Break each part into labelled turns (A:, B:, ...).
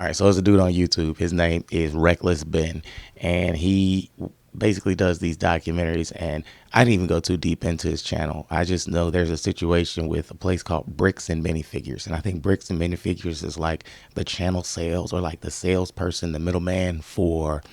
A: All right, so there's a dude on YouTube. His name is Reckless Ben, and he basically does these documentaries. And I didn't even go too deep into his channel. I just know there's a situation with a place called Bricks and Minifigures, and I think Bricks and Minifigures is like the channel sales or like the salesperson, the middleman for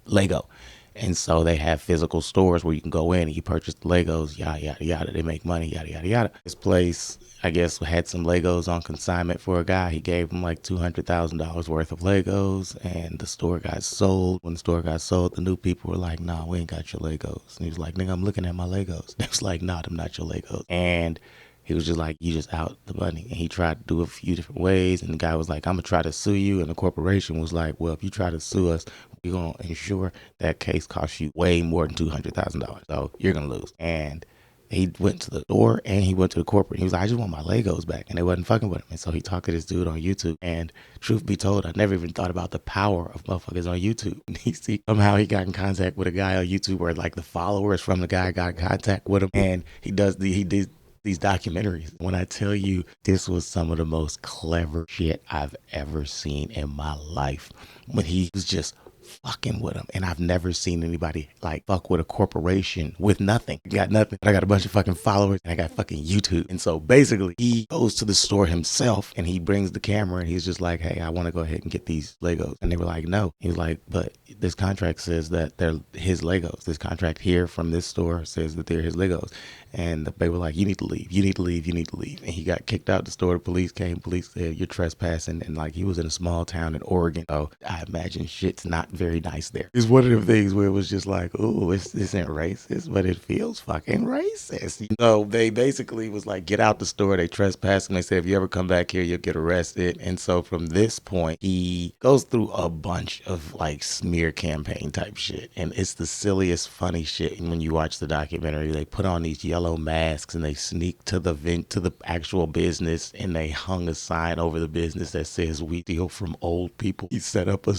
A: Lego. And so they have physical stores where you can go in and you purchase the Legos, yada, yada, yada. They make money, yada, yada, yada. This place, I guess, had some Legos on consignment for a guy. He gave him like $200,000 worth of Legos, and the store got sold. When the store got sold, the new people were like, nah, we ain't got your Legos. And he was like, nigga, I'm looking at my Legos. They was like, nah, them not your Legos. And he was just like, you just out the money. And he tried to do it a few different ways. And the guy was like, I'm going to try to sue you. And the corporation was like, well, if you try to sue us, we're going to ensure that case costs you way more than $200,000. So you're going to lose. And he went to the store and he went to the corporate. He was like, I just want my Legos back. And they wasn't fucking with him. And so he talked to this dude on YouTube. And truth be told, I never even thought about the power of motherfuckers on YouTube. And somehow he got in contact with a guy on YouTube where like the followers from the guy got in contact with him. And he did these documentaries. When I tell you, this was some of the most clever shit I've ever seen in my life. When he was just fucking with them. And I've never seen anybody like fuck with a corporation with nothing. You got nothing. I got a bunch of fucking followers and I got fucking YouTube. And so basically he goes to the store himself and he brings the camera and he's just like, hey, I want to go ahead and get these Legos. And they were like, no. He was like, but this contract says that they're his Legos. This contract here from this store says that they're his Legos. And they were like, you need to leave. You need to leave. You need to leave. And he got kicked out the store. The police came. Police said, you're trespassing. And like he was in a small town in Oregon. So I imagine shit's not very nice there. It's one of the things where it was just like, oh, this isn't racist, but it feels fucking racist. So they basically was like, get out the store. They trespassed. And they said, if you ever come back here, you'll get arrested. And so from this point, he goes through a bunch of like smear campaign type shit. And it's the silliest, funny shit. And when you watch the documentary, they put on these yellow masks and they sneak to the actual business and they hung a sign over the business that says we steal from old people. He set up a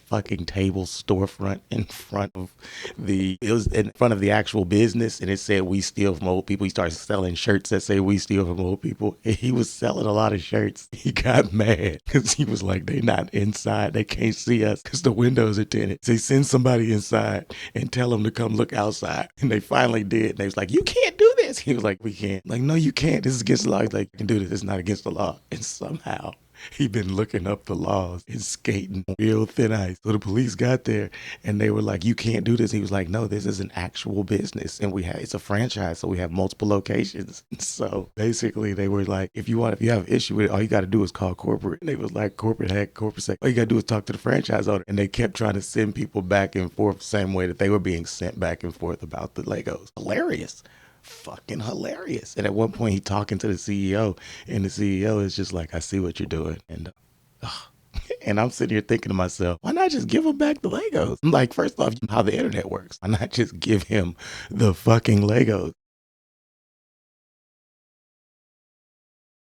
A: fucking table storefront in front of the actual business and it said we steal from old people. He started selling shirts that say we steal from old people. And he was selling a lot of shirts. He got mad because he was like, they not inside. They can't see us because the windows are tinted. So he sends somebody inside and tell them to come look outside. And they finally did. And they was like, you can't do this. He was like, we can't. Like, no, you can't. This is against the law. He's like, you can do this. It's not against the law. And somehow he'd been looking up the laws and skating on real thin ice. So the police got there and they were like, you can't do this. He was like, no, this is an actual business. And it's a franchise. So we have multiple locations. And so basically they were like, if you have an issue with it, all you got to do is call corporate. And they was like, corporate say, all you got to do is talk to the franchise owner. And they kept trying to send people back and forth the same way that they were being sent back and forth about the Legos. Hilarious. Fucking hilarious. And at one point he talking to the CEO and the CEO is just like, I see what you're doing. And I'm sitting here thinking to myself, why not just give him back the Legos? I'm like, first off, how the internet works. Why not just give him the fucking Legos?